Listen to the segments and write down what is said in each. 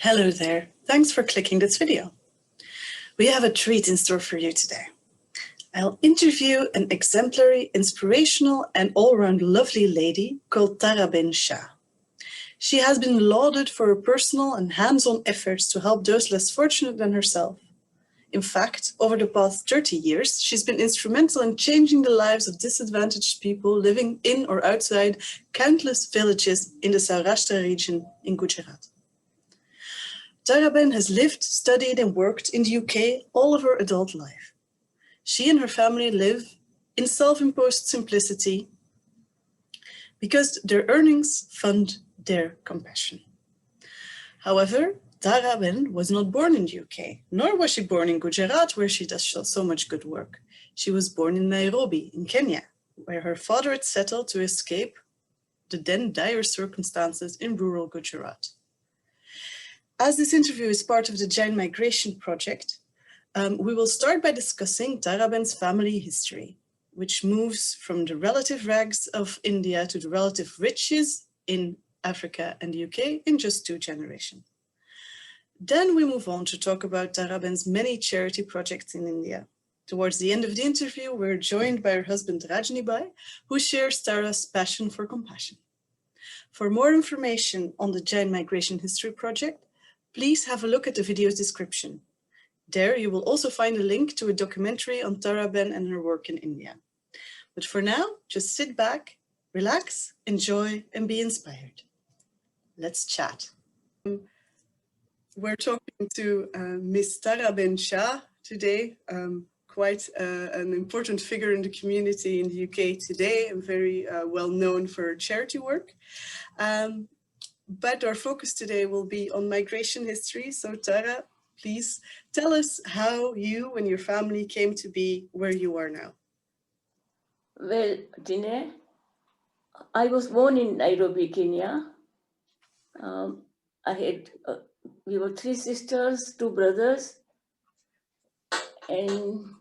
Hello there. Thanks for clicking this video. We have a treat in store for you today. I'll interview an exemplary, inspirational, and all-round lovely lady called Taraben Shah. She has been lauded for her personal and hands-on efforts to help those less fortunate than herself. In fact, over the past 30 years, she's been instrumental in changing the lives of disadvantaged people living in or outside countless villages in the Saurashtra region in Gujarat. Taraben has lived, studied and worked in the UK all of her adult life. She and her family live in self-imposed simplicity because their earnings fund their compassion. However, Taraben was not born in the UK, nor was she born in Gujarat, where she does so much good work. She was born in Nairobi, in Kenya, where her father had settled to escape the then dire circumstances in rural Gujarat. As this interview is part of the Jain Migration project, we will start by discussing Taraben's family history, which moves from the relative rags of India to the relative riches in Africa and the UK in just 2 generations. Then we move on to talk about Taraben's many charity projects in India. Towards the end of the interview, we're joined by her husband Rajnibhai, who shares Tara's passion for compassion. For more information on the Jain Migration History project, please have a look at the video's description. There you will also find a link to a documentary on Taraben and her work in India. But for now, just sit back, relax, enjoy, and be inspired. Let's chat. We're talking to Miss Taraben Shah today, quite an important figure in the community in the UK today and very well known for her charity work. But our focus today will be on migration history. So Tara, please tell us how you and your family came to be where you are now. Well, Tine, I was born in Nairobi, Kenya. We were 3 sisters, 2 brothers, and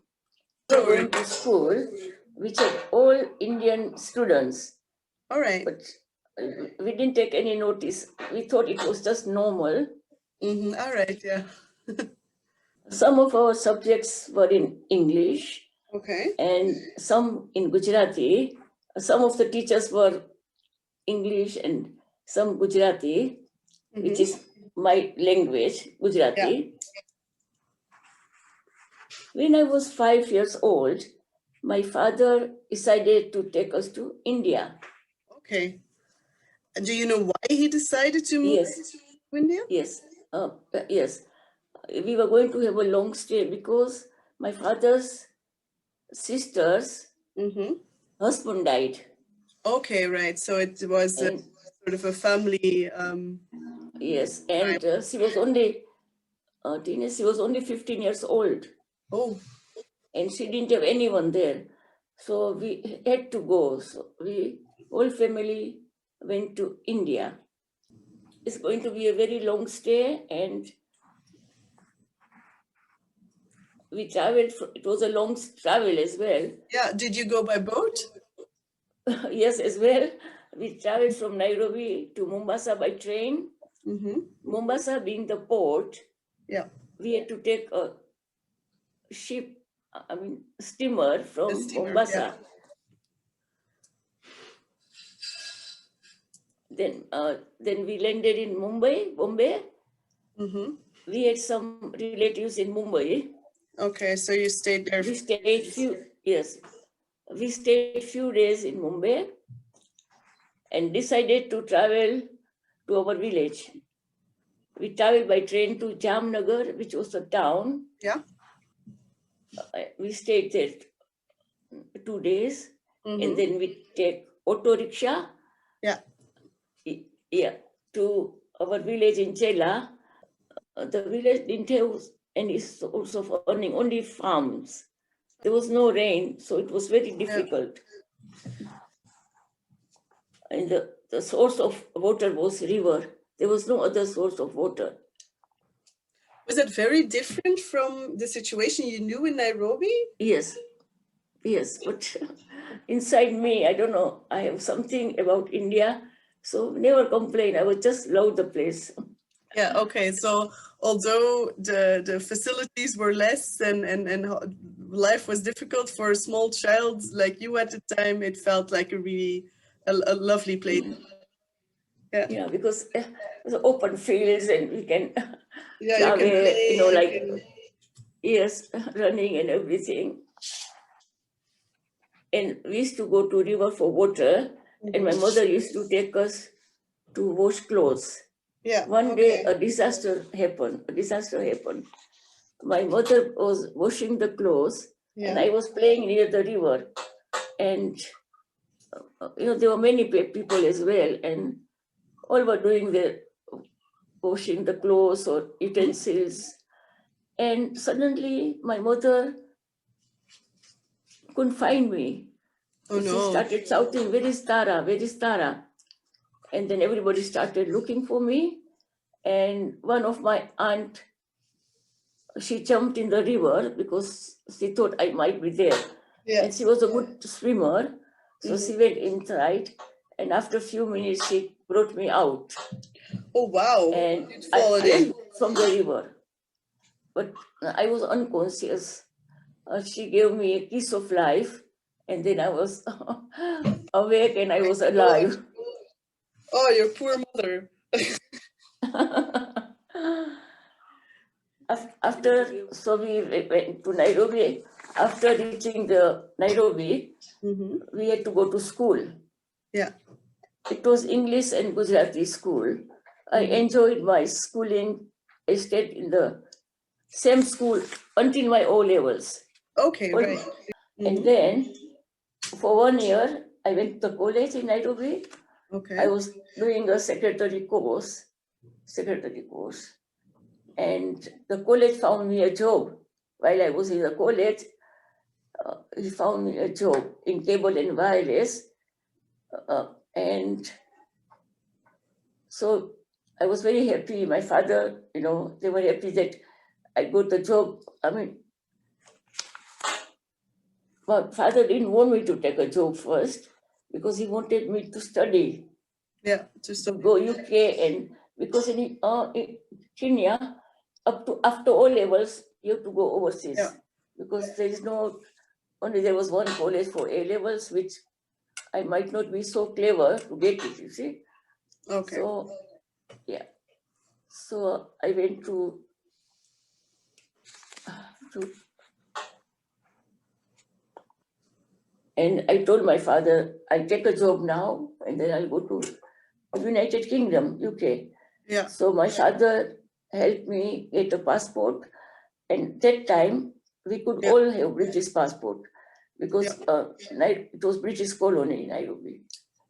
we were going to school, which had all Indian students. All right. But we didn't take any notice. We thought it was just normal. All right, yeah. Some of our subjects were in English. Okay. And some in Gujarati. Some of the teachers were English and some Gujarati, which is my language, Gujarati. Yeah. When I was 5 years old, my father decided to take us to India. Okay. And do you know why he decided to move to India? Yes. Yes. We were going to have a long stay because my father's sister's husband died. Okay, right. So it was sort of a family. Yes, and she was only, she was only 15 years old. Oh. And she didn't have anyone there. So we had to go. So we, whole family, went to India. It's going to be a very long stay, and we traveled. It was a long travel as well. Yeah. Did you go by boat? Yes, as well. We traveled from Nairobi to Mombasa by train. Mombasa being the port, yeah, we had to take a steamer from Mombasa. Yeah. Then we landed in Bombay. We had some relatives in Mumbai. Okay, so you stayed there. We stayed few days in Mumbai and decided to travel to our village. We traveled by train to Jamnagar, which was a town. Yeah. We stayed there 2 days, and then we take auto rickshaw. Yeah. Yeah, to our village in Chela. The village didn't have any source of earning, only farms. There was no rain, so it was very difficult. Yeah. And the source of water was river. There was no other source of water. Was that very different from the situation you knew in Nairobi? Yes, but inside me, I don't know, I have something about India, so never complain. I would just love the place. Yeah, okay. So although the facilities were less and life was difficult for a small child like you at the time, it felt like a really a lovely place. Yeah. Yeah, because the open fields and we can Yeah, you can travel, play, you know, you like, can... yes, running and everything. And we used to go to river for water, and my mother used to take us to wash clothes. Yeah. One day Okay. a disaster happened. A disaster happened. My mother was washing the clothes, and Yeah. I was playing near the river. And you know, there were many people as well, and all were doing the washing the clothes or utensils. And suddenly my mother couldn't find me. Oh So she no. started shouting, "Where is Tara? Where is Tara?" And then everybody started looking for me. And one of my aunt, she jumped in the river because she thought I might be there. Yeah. And she was a good swimmer. So she went inside. And after a few minutes, she brought me out. Oh wow. And You'd I fallen in. from the river. But I was unconscious. She gave me a kiss of life. And then I was awake and I was alive. Oh, your poor mother. After, so we went to Nairobi. After reaching the Nairobi, we had to go to school. Yeah. It was English and Gujarati school. I enjoyed my schooling. I stayed in the same school until my O levels. Okay, right. And then for 1 year, I went to the college in Nairobi. Okay. I was doing a secretary course. And the college found me a job. While I was in the college, he found me a job in cable and wireless. And so I was very happy. My father, you know, they were happy that I got the job. I mean, my father didn't want me to take a job first because he wanted me to study. Yeah, to go UK, and because in Kenya, up to after O levels, you have to go overseas. Yeah. Because there is there was one college for A levels, which I might not be so clever to get it, you see. Okay. So, yeah. So I went to and I told my father, I take a job now, and then I'll go to United Kingdom, UK. Yeah. So my father helped me get a passport, and that time we could all have British passport because it was British colony in Nairobi.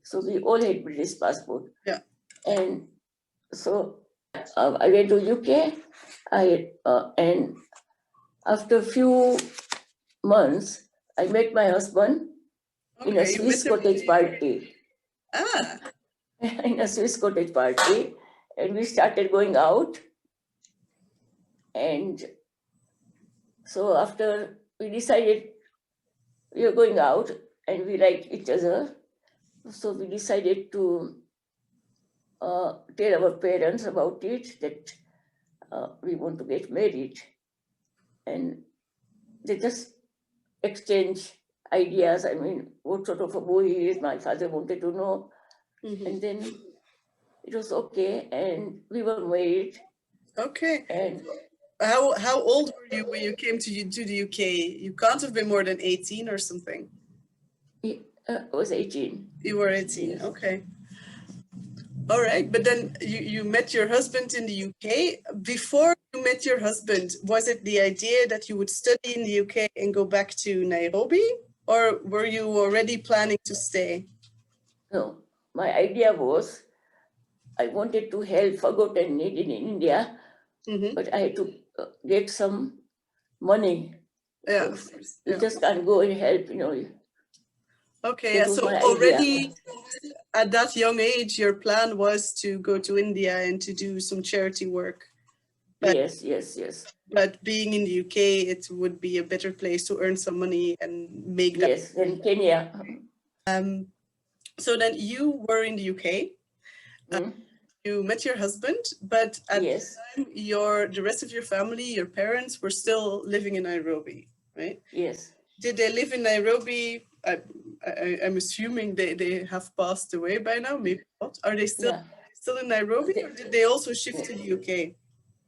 So we all had British passport. Yeah. And so I went to UK. And after a few months, I met my husband in a Swiss cottage party. In a Swiss cottage party, and we started going out. And so after we decided we were going out and we liked each other, so we decided to tell our parents about it, that we want to get married. And they just exchange ideas. I mean, what sort of a boy he is, my father wanted to know. And then it was okay, and we were married. Okay. And how old were you when you came to the UK? You can't have been more than 18 or something. I was 18. You were 18, yes. Okay. All right, but then you met your husband in the UK. Before you met your husband, was it the idea that you would study in the UK and go back to Nairobi? Or were you already planning to stay? No, my idea was I wanted to help forgotten need in India, but I had to get some money. Yeah, you just can't go and help, you know. Okay, yeah, so already at that young age, your plan was to go to India and to do some charity work. But, yes. But being in the UK, it would be a better place to earn some money and make that. Yes, in Kenya. So then you were in the UK. you met your husband, but at Yes, the time, the rest of your family, your parents, were still living in Nairobi, right? yes. Did they live in Nairobi? I'm assuming they have passed away by now. Maybe not. Are they Yeah, still in Nairobi, or did they also shift to the UK?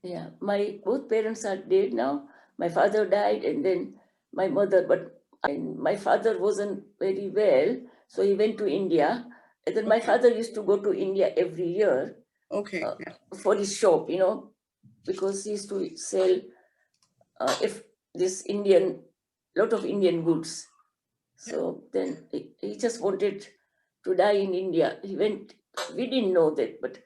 yeah. My both parents are dead now. My father died, and then my mother. And my father wasn't very well, so he went to India. And then my father used to go to India every year Okay. Yeah. for his shop, because he used to sell if this lot of Indian goods. So then he just wanted to die in India. He went. We didn't know that, but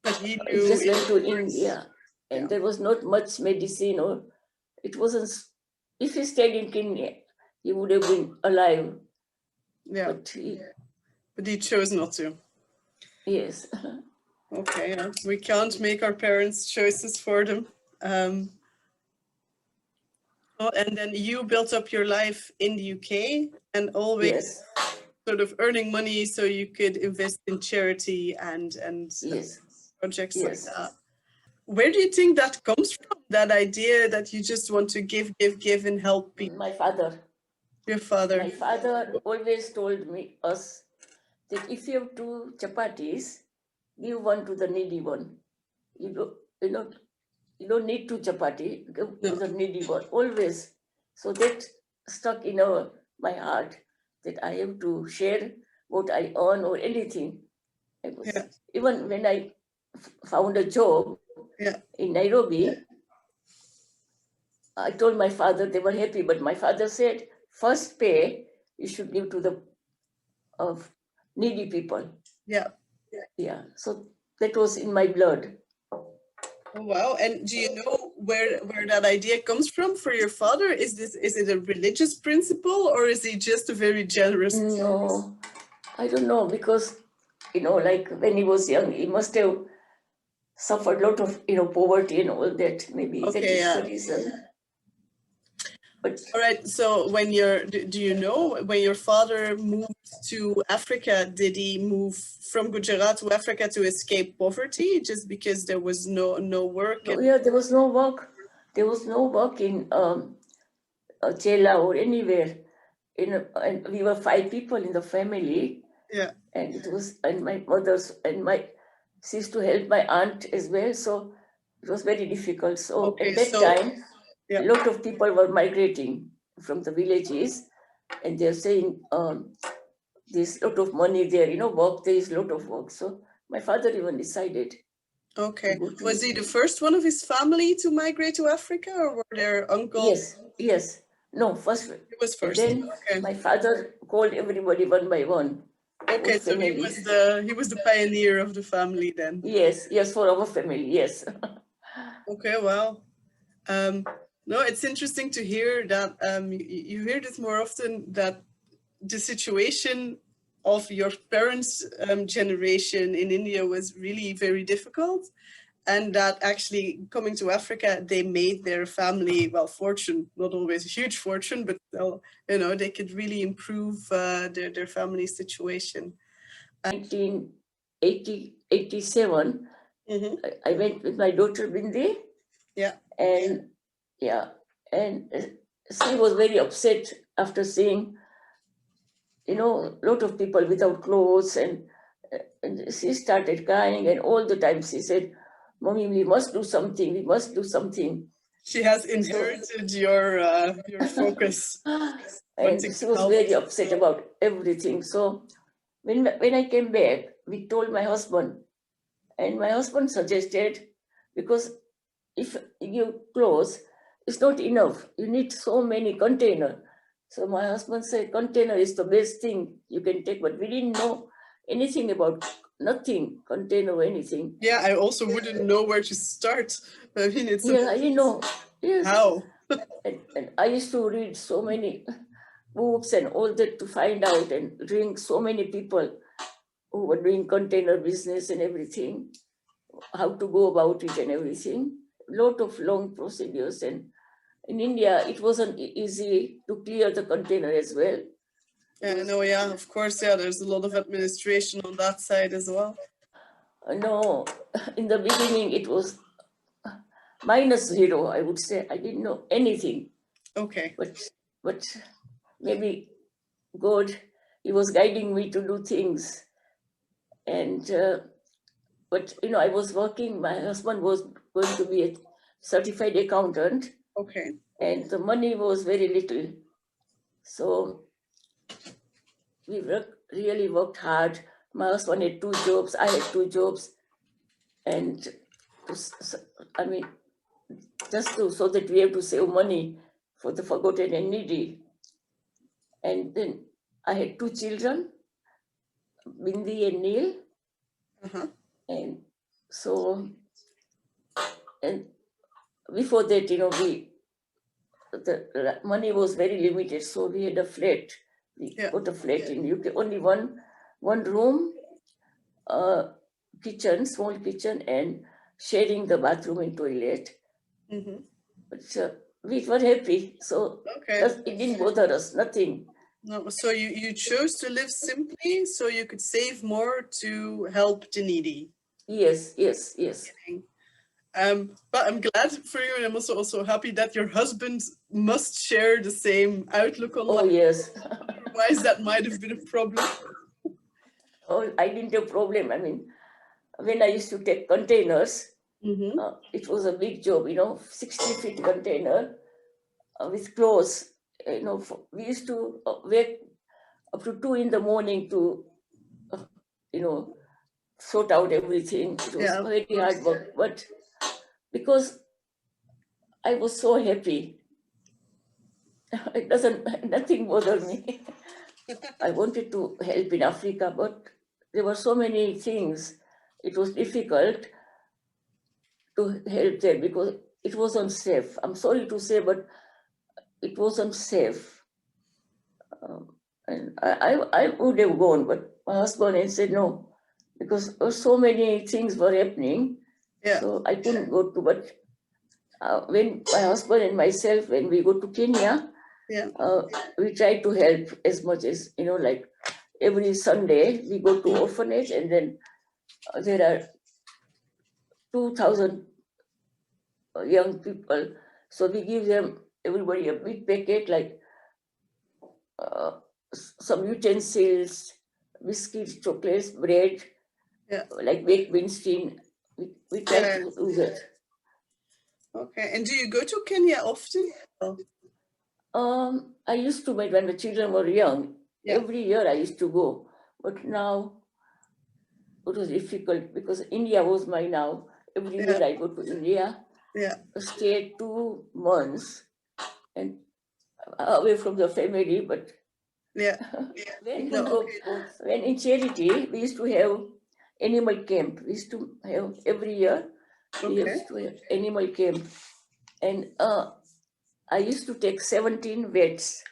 But he he knew just in went to his heart. India, and Yeah. there was not much medicine, or it wasn't. If he stayed in Kenya, he would have been alive. Yeah. But He chose not to. yes, Okay. Yeah. We can't make our parents' choices for them. And then you built up your life in the UK and always yes, sort of earning money so you could invest in charity and yes, projects like yes. that. Where do you think that comes from? That idea that you just want to give, and help people? My father. Your father. My father always told us that if you have two chapatis, give one to the needy one. You don't need two chapati, give to the needy one, always. So that stuck in my heart, that I have to share what I earn or anything. Yeah. Even when I found a job Yeah. in Nairobi, I told my father, they were happy, but my father said, first pay you should give to the needy people. Yeah. Yeah, so that was in my blood. Oh, wow. And do you know where that idea comes from for your father? Is it a religious principle, or is he just a very generous? No, I don't know, because like when he was young, he must have suffered a lot of poverty and all that. Maybe that Okay, is yeah. the reason. But All right. So do you know when your father moved to Africa, did he move from Gujarat to Africa to escape poverty just because there was no work? And yeah, there was no work. There was no work in Chela or anywhere. And we were 5 people in the family, yeah. and my mother's and she used to help my aunt as well. So it was very difficult. So Okay. at that So time, yeah. a lot of people were migrating from the villages, and they're saying there's a lot of money there, work, there is a lot of work. So my father even decided. Okay. Was he the first one of his family to migrate to Africa, or were there uncles? Yes. No, first. He was And first. then Okay. my father called everybody one by one. Okay, so he was the pioneer of the family then. Yes, for our family, yes. Okay, well, no, it's interesting to hear that you hear this more often, that the situation of your parents' generation in India was really very difficult, and that actually coming to Africa, they made their family, well, fortune, not always a huge fortune, but still, they could really improve their family situation. 1987, I went with my daughter Bindi. Yeah. And she was very upset after seeing, a lot of people without clothes, and she started crying, and all the time she said, "Mommy, we must do something. We must do something." She has inherited your focus. And she was very upset about everything. So when I came back, we told my husband, and my husband suggested, because if you close, it's not enough. You need so many container. So my husband said, container is the best thing you can take, but we didn't know anything about nothing, container or anything. Yeah, I also wouldn't know where to start. I mean, it's I didn't know. Yes. How? and I used to read so many books and all that to find out, and drink so many people who were doing container business and everything, how to go about it and everything. Lot of long procedures, and in India it wasn't easy to clear the container as well. Yeah, no, yeah, of course, yeah, there's a lot of administration on that side as well. No, in the beginning it was -0, I would say. I didn't know anything, Okay. but maybe God, He was guiding me to do things. And but I was working. My husband was going to be a certified accountant, Okay. and the money was very little. So we really worked hard. My husband had 2 jobs. I had 2 jobs, and I mean, so that we have to save money for the forgotten and needy. And then I had 2 children, Bindi and Neil. Uh-huh. And so, and before that, the money was very limited. So we had a flat. We got a flat in UK, only one room, kitchen, small kitchen, and sharing the bathroom and toilet. Mm-hmm. But we were happy. So it didn't bother us, nothing. No, so you chose to live simply so you could save more to help the needy. Yes. But I'm glad for you, and I'm also happy that your husband must share the same outlook on life. Oh, yes. Otherwise, that might have been a problem. Oh, I didn't have a problem. I mean, when I used to take containers, it was a big job, 60-feet container with clothes. We used to wake up to 2 in the morning to, sort out everything. It was very hard work, but because I was so happy, nothing bothered me. I wanted to help in Africa, but there were so many things. It was difficult to help them because it wasn't safe. I'm sorry to say, but it wasn't safe. And I would have gone, but my husband had said no, because so many things were happening. So I couldn't go to, but when my husband and myself, when we go to Kenya, we try to help as much as, like every Sunday we go to orphanage, and then there are 2,000 young people. So we give them, everybody, a big packet, like some utensils, biscuits, chocolates, bread, like baked beans tin. We try to do that. Okay, and do you go to Kenya often? I used to, when the children were young, every year I used to go, but now it was difficult because India was my now. Every year I go to India, stay 2 months and away from the family, but when in charity, we used to have animal camp. We used to have every year, we used to have animal camp. And I used to take 17 vets.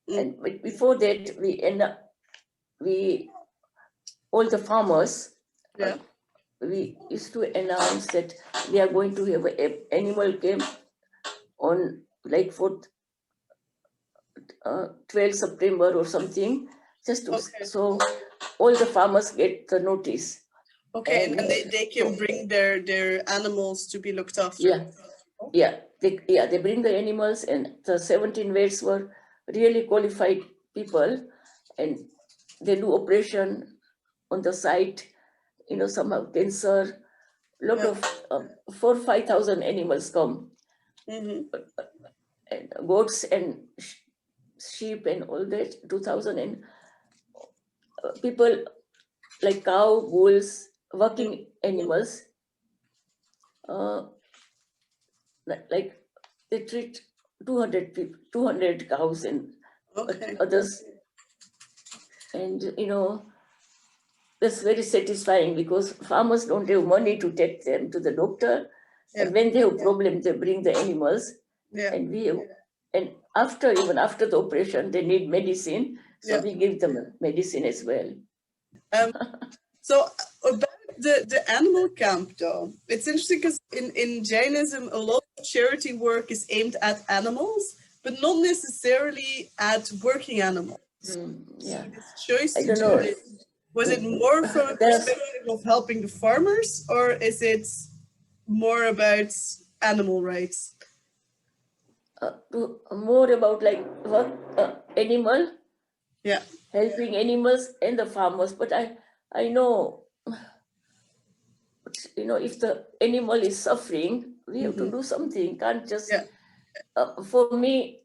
And before that, all the farmers, we used to announce that we are going to have an animal camp on like 12 September or something, just to, so all the farmers get the notice. Okay, and they can bring their animals to be looked after. They bring the animals, and the 17 vets were really qualified people, and they do operation on the site. Some have cancer. Lot of 4,000-5,000 animals come, and goats and sheep and all that. 2,000, and people like cow, bulls, working animals. Like they treat 200 people, 200 cows and others, and that's very satisfying because farmers don't have money to take them to the doctor, and when they have problems, they bring the animals, and even after the operation, they need medicine, so we give them medicine as well. So about the animal camp, though, it's interesting because in Jainism, a lot of charity work is aimed at animals, but not necessarily at working animals. So this choice to do it Was it more from a perspective of helping the farmers, or is it more about animal rights? More about like what animal, Yeah. helping animals and the farmers. But I know, if the animal is suffering, we have to do something. Can't just, for me,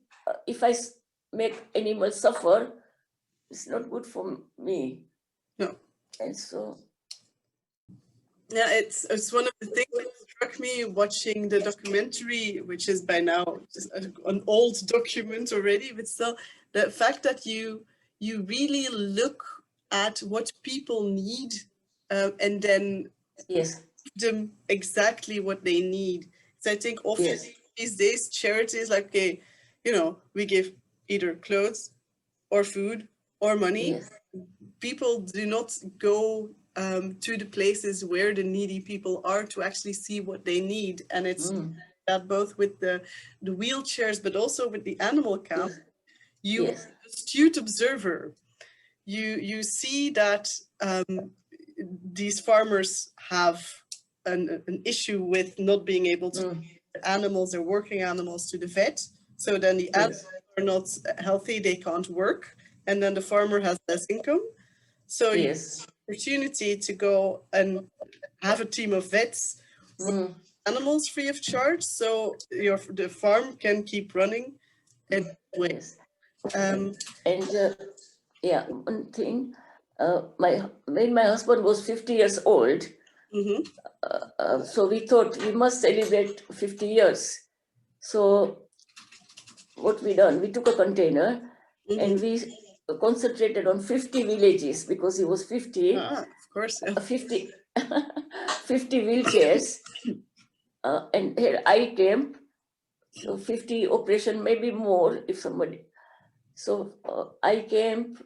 if I make animals suffer, it's not good for me. No. And so. Yeah, it's one of the things that struck me watching the documentary, which is by now just an old document already, but still the fact that you really look at what people need and then Yes. give them exactly what they need. So I think often these days charities like, okay, we give either clothes or food or money. Yes. People do not go to the places where the needy people are to actually see what they need. And it's that both with the wheelchairs, but also with the animal camp, you are an astute observer. You see that these farmers have an issue with not being able to get animals or working animals to the vet. So then the animals are not healthy, they can't work. And then the farmer has less income. So you have the opportunity to go and have a team of vets with animals free of charge, so the farm can keep running. And one thing, when my husband was 50 years old, so we thought we must celebrate 50 years. So what we done, we took a container and we concentrated on 50 villages because he was 50. Of course. 50 wheelchairs and here I came. So 50 operation, maybe more if somebody. So I came,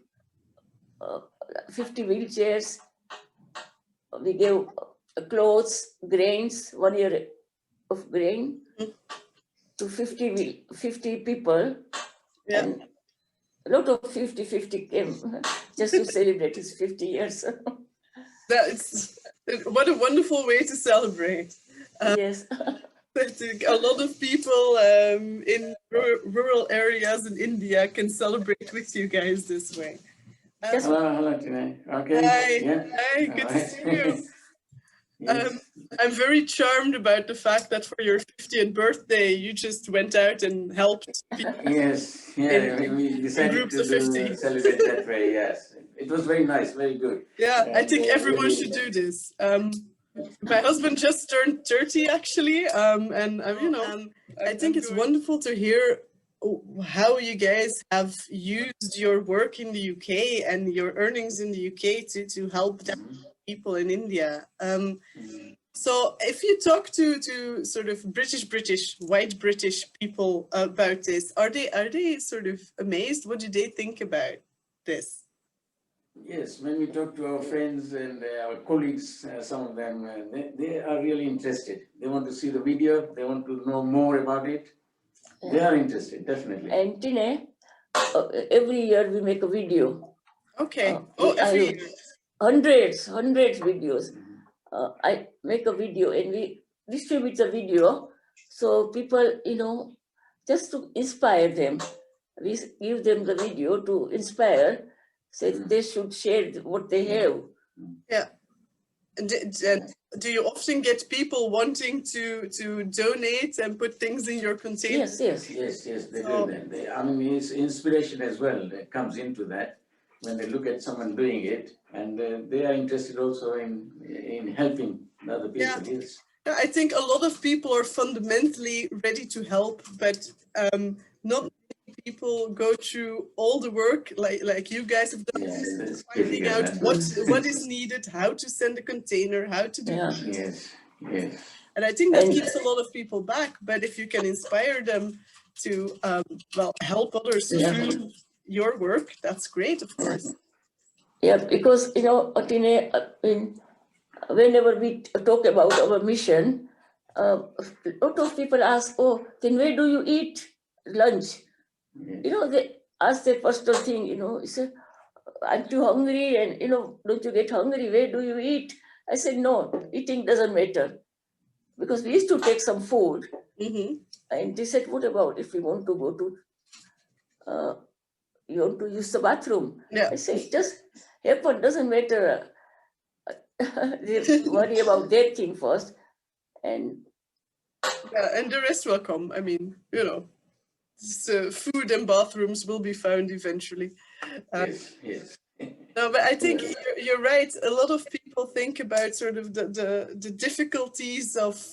50 wheelchairs. We gave clothes, grains, 1 year of grain to 50 people. Yeah. And a lot of 50 came just to celebrate his 50 years. What a wonderful way to celebrate. Yes. A lot of people in rural areas in India can celebrate with you guys this way. Hello, Tine. Okay. Hi, good to see you. I'm very charmed about the fact that for your 50th birthday, you just went out and helped people. Yes, we decided to celebrate that way, yes. It was very nice, very good. Yeah, I think everyone should do this. My husband just turned 30 actually, and I think it's wonderful to hear how you guys have used your work in the UK and your earnings in the UK to help people in India. So if you talk to sort of white British people about this, are they sort of amazed? What do they think about this? Yes, when we talk to our friends and our colleagues, some of them, they are really interested. They want to see the video, they want to know more about it. They are interested, definitely. And Tine, every year we make a video. Okay. Every year. Hundreds videos. I make a video and we distribute the video so people, just to inspire them. We give them the video to inspire, say they should share what they have. Yeah. Do you often get people wanting to donate and put things in your container? Yes, they do that. I mean, it's inspiration as well that comes into that when they look at someone doing it, and they are interested also in helping other people. Yes. Yeah, I think a lot of people are fundamentally ready to help, but not many people go through all the work like you guys have done, finding out what is needed, how to send a container, how to do Yes. And I think that keeps a lot of people back. But if you can inspire them to help others through your work, that's great, of course. Yeah, because Tine, whenever we talk about our mission, a lot of people ask, "Oh, then where do you eat lunch?" They ask their personal thing. It's I'm too hungry, and don't you get hungry? Where do you eat? I said, no, eating doesn't matter. Because we used to take some food, and they said, what about if we want to go to, you want to use the bathroom? Yeah. I said, just happen, doesn't matter. They worry about their thing first. And the rest will come. I mean, food and bathrooms will be found eventually. Yes. No, but I think you're right. A lot of people think about sort of the difficulties of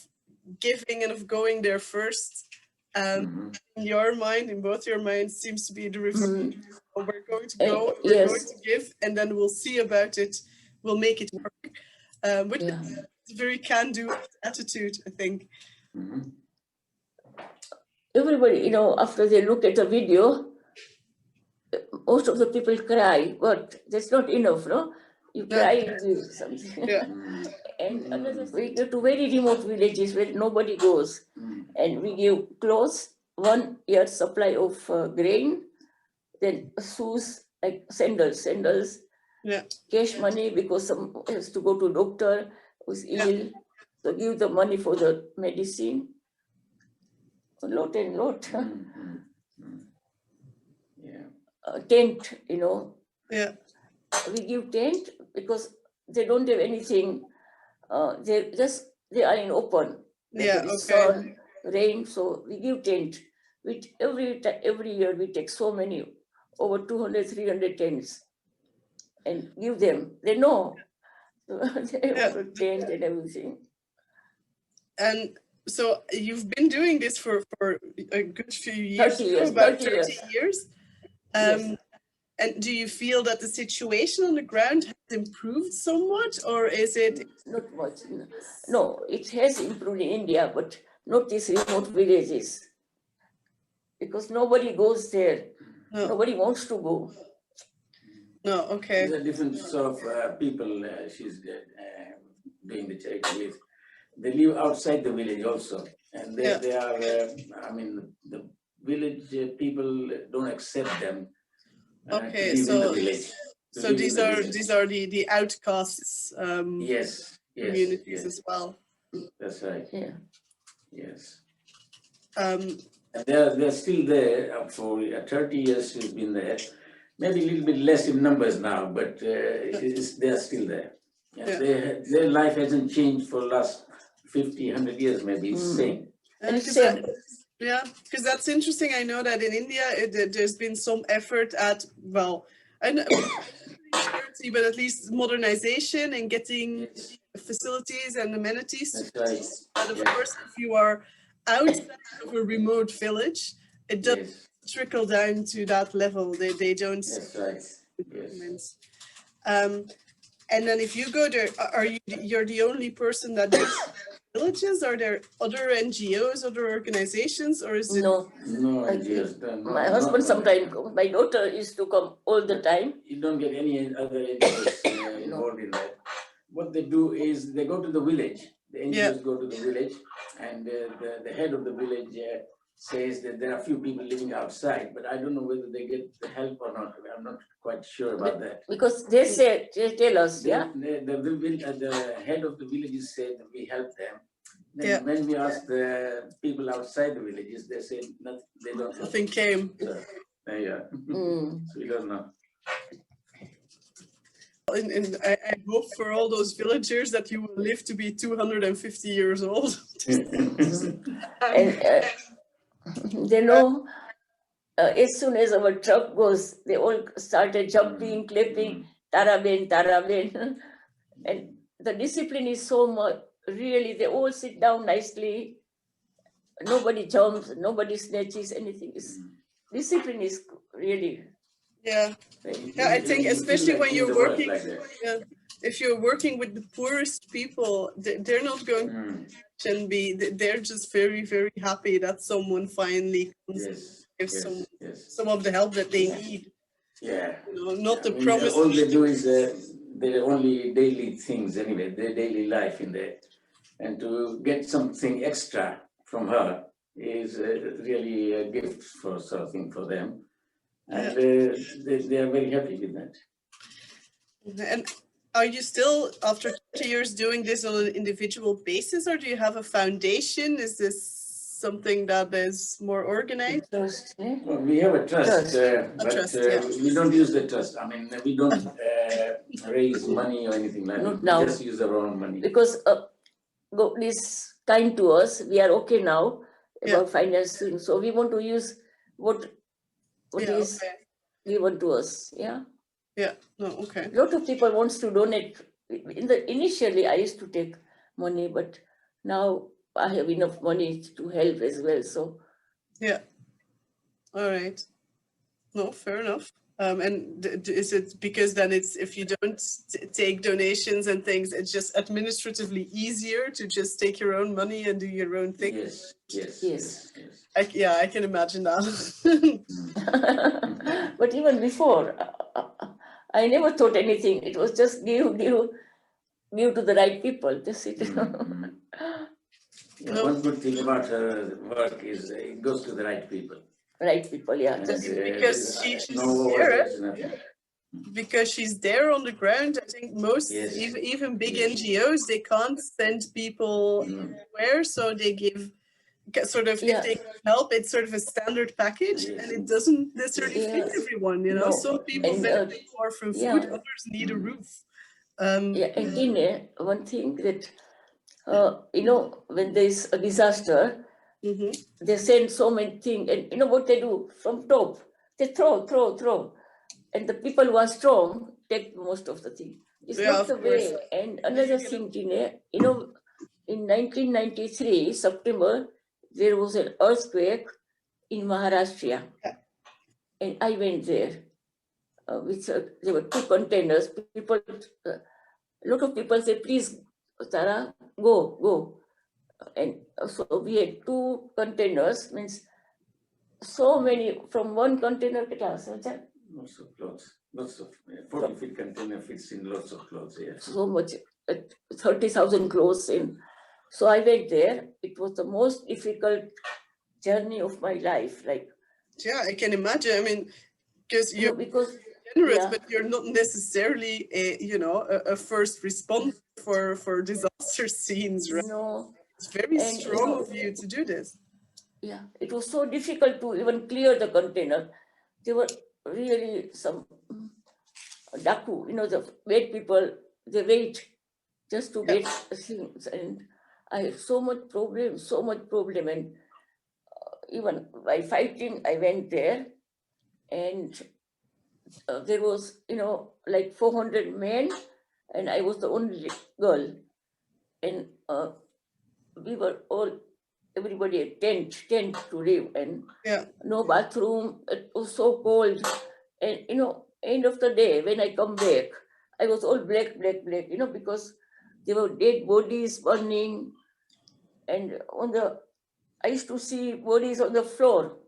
giving and of going there first. And in your mind, in both your minds, seems to be the reverse. We're going to go, we're going to give, and then we'll see about it. We'll make it work. Which is a very can-do attitude, I think. Everybody, after they look at a video, most of the people cry, but that's not enough, no? You cry with something. Yeah. And another, we go to very remote villages where nobody goes, and we give clothes, 1 year supply of grain, then shoes, like sandals, cash money because some has to go to doctor who's ill, so give the money for the medicine, a lot and lot. Tent, Yeah. we give tent because they don't have anything. They are in open. Yeah, There is okay. sun, rain, so we give tent. Which every year we take so many, over 200, 300 tents, and give them. They know. They have a tent and everything. And so you've been doing this for a good few years, 30 years, about 30 30 years. Yes. And do you feel that the situation on the ground has improved somewhat, or is it? Not much. No, it has improved in India, but not these remote villages. Because nobody goes there. No. Nobody wants to go. No, okay. There's a different sort of people she's doing the charity with. They live outside the village also. And they are, the village people don't accept them. Okay, to live in the village. So these are the outcasts yes, communities as well. That's right. Yeah. Yes. And they're still there for 30 years. She's been there. Maybe a little bit less in numbers now, but they're still there. And their life hasn't changed for the last 50, 100 years. Maybe it's the same. Yeah, because that's interesting. I know that in India, there's been some effort at, well, and but at least modernization and getting facilities and amenities. That's right. And of course, if you are outside of a remote village, it doesn't trickle down to that level. They don't. That's right. Yes. And then if you go there, you're the only person that does villages? Are there other NGOs, other organizations, or is it? No NGOs. My husband sometimes, my daughter used to come all the time. You don't get any other NGOs involved in that. What they do is they go to the village. The NGOs go to the village, and the head of the village says that there are a few people living outside, but I don't know whether they get the help or not. I'm not quite sure about that. Because they tell us, The head of the villages said that we help them. Then when we ask the people outside the villages, they say they don't. Nothing came. So, so we don't know. And I hope for all those villagers that you will live to be 250 years old. They know as soon as our truck goes, they all started jumping, clapping, Taraben. And the discipline is so much, really, they all sit down nicely. Nobody jumps, nobody snatches anything. Discipline is really. Yeah, I think especially when you're working, if you're working with the poorest people, they're not going to be, they're just very, very happy that someone finally comes and gives some of the help that they need. Yeah. Not the promise. All they do is their only daily things anyway, their daily life in there. And to get something extra from her is really a gift for something for them. And they are very happy with that. And are you still, after 20 years, doing this on an individual basis, or do you have a foundation? Is this something that is more organized? Trust, eh? Well, we have a trust, Trust. but trust, yeah. we don't use the trust. I mean, we don't raise money or anything like that. Not We now. just use our own money. Because God is kind to us. We are okay now about financing. So we want to use what is given to us. Yeah. Yeah. No. Okay. A lot of people wants to donate. Initially, I used to take money, but now I have enough money to help as well. So Yeah. All right. No, fair enough. And is it because then it's, if you don't take donations and things, it's just administratively easier to just take your own money and do your own thing? Yes. I can imagine that. But even before, I never thought anything. It was just give to the right people. That's it. Yeah, one good thing about her work is it goes to the right people. Right people, yeah. And, Just because she's no there. overheads, nothing. Because she's there on the ground. I think most, even big NGOs, they can't send people anywhere, so they give sort of, if they help, it's sort of a standard package, and it doesn't necessarily fit everyone, you know. No. Some people benefit more from food, others need a roof. And Tine, one thing that, when there's a disaster, they send so many things, and you know what they do from top? They throw. And the people who are strong take most of the thing. It's not the way. And another thing, Tine, in 1993, September, there was an earthquake in Maharashtra. And I went there. There were 2 containers. People, a lot of people said, please, Tara, go. And so we had 2 containers, means so many, from one container, lots of clothes, 40-feet container fits in lots of clothes, so much, 30,000 clothes in. So I went there. It was the most difficult journey of my life. I can imagine. I mean, because you're generous, but you're not necessarily a first responder for disaster scenes, right? No. It's very strong of you to do this. Yeah, it was so difficult to even clear the container. There were really some daku, the wait people, they wait just to get things. And I had so much problem. And even by fighting, I went there, and there was, like 400 men, and I was the only girl. And we were everybody had tent to live, and no bathroom. It was so cold. And end of the day, when I come back, I was all black, because there were dead bodies burning, and I used to see bodies on the floor.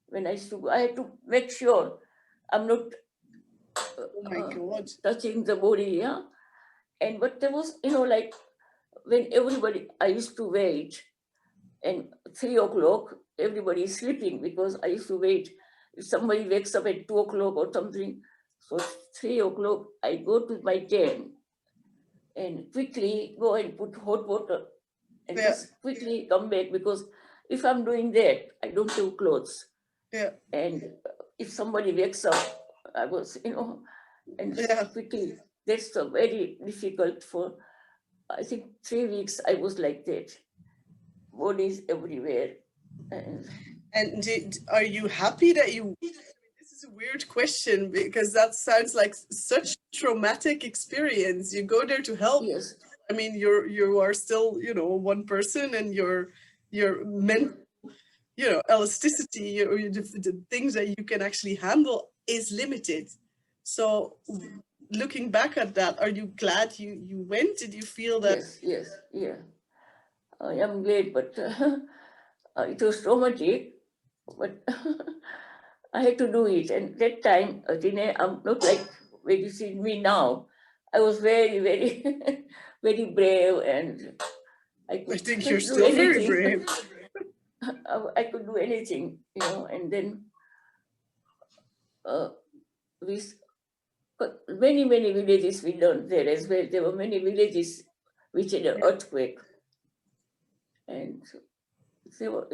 When I had to make sure I'm not touching the body, but there was, like, when I used to wait, and 3 o'clock, everybody is sleeping, because I used to wait. If somebody wakes up at 2 o'clock or something, so 3 o'clock, I go to my tent and quickly go and put hot water and just quickly come back, because if I'm doing that, I don't have clothes. And if somebody wakes up, I was, and quickly, that's very difficult for, I think 3 weeks I was like that. Bodies everywhere. And are you happy that you... This is a weird question, because that sounds like such traumatic experience. You go there to help. Yes. I mean, you are still, one person, and your mental, elasticity, the things that you can actually handle is limited. So looking back at that, are you glad you went? Did you feel that? Yes. I am glad, but it was traumatic, but I had to do it. And that time, Tine, I'm not like when you see me now. I was very, very, very brave, and I think you're still very brave. I could do anything, and then we But many villages we learned there as well. There were many villages which had an earthquake. And they were,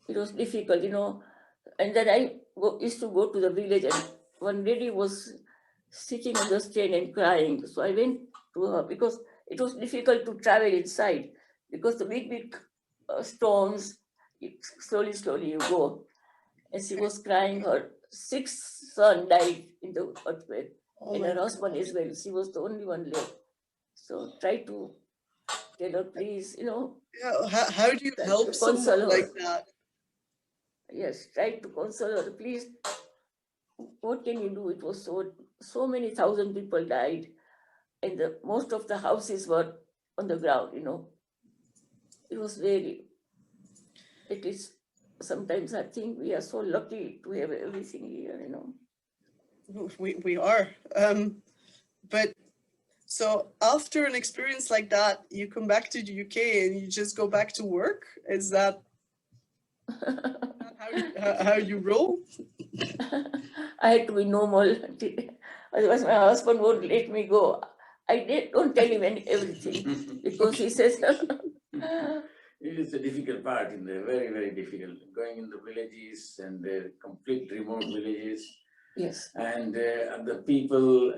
it was difficult, And then I used to go to the village, and one lady was sitting on the stand and crying. So I went to her because it was difficult to travel inside because the big storms, slowly you go. And she was crying. Her sixth son died in the earthquake, and her husband as well. She was the only one left. So try to tell her, please, Yeah, how do you help someone like that? Yes, try to console her. Please, what can you do? It was so many thousand people died, and most of the houses were on the ground. It was very. It is. Sometimes I think we are so lucky to have everything here. We are, but so after an experience like that, you come back to the UK and you just go back to work. Is that how you roll? I had to be normal. Otherwise, my husband won't let me go. Don't tell him everything because he says. It is a difficult part, very difficult. Going in the villages and the complete remote villages. Yes. And the people,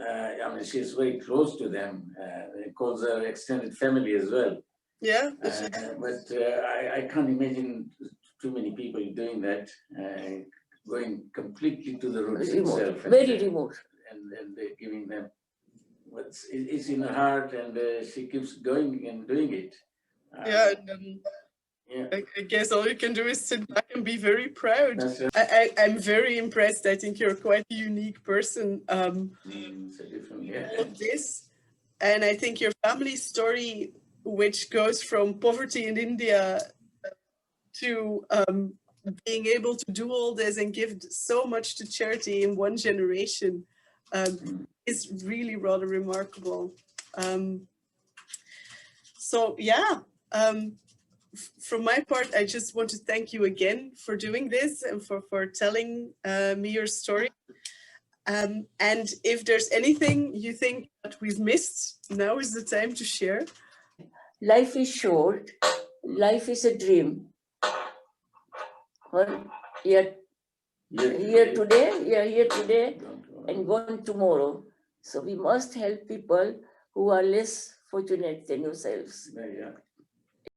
she's very close to them. It calls her extended family as well. Yeah. But I can't imagine too many people doing that, going completely to the roots itself. Very remote. And they're giving them what's in her heart, and she keeps going and doing it. Yeah. I guess all you can do is sit back and be very proud. I'm very impressed. I think you're quite a unique person. All of this, and I think your family story, which goes from poverty in India to being able to do all this and give so much to charity in one generation, is really rather remarkable. So yeah. From my part, I just want to thank you again for doing this and for telling me your story. And if there's anything you think that we've missed, now is the time to share. Life is short. Life is a dream. Here today and gone tomorrow. So we must help people who are less fortunate than yourselves.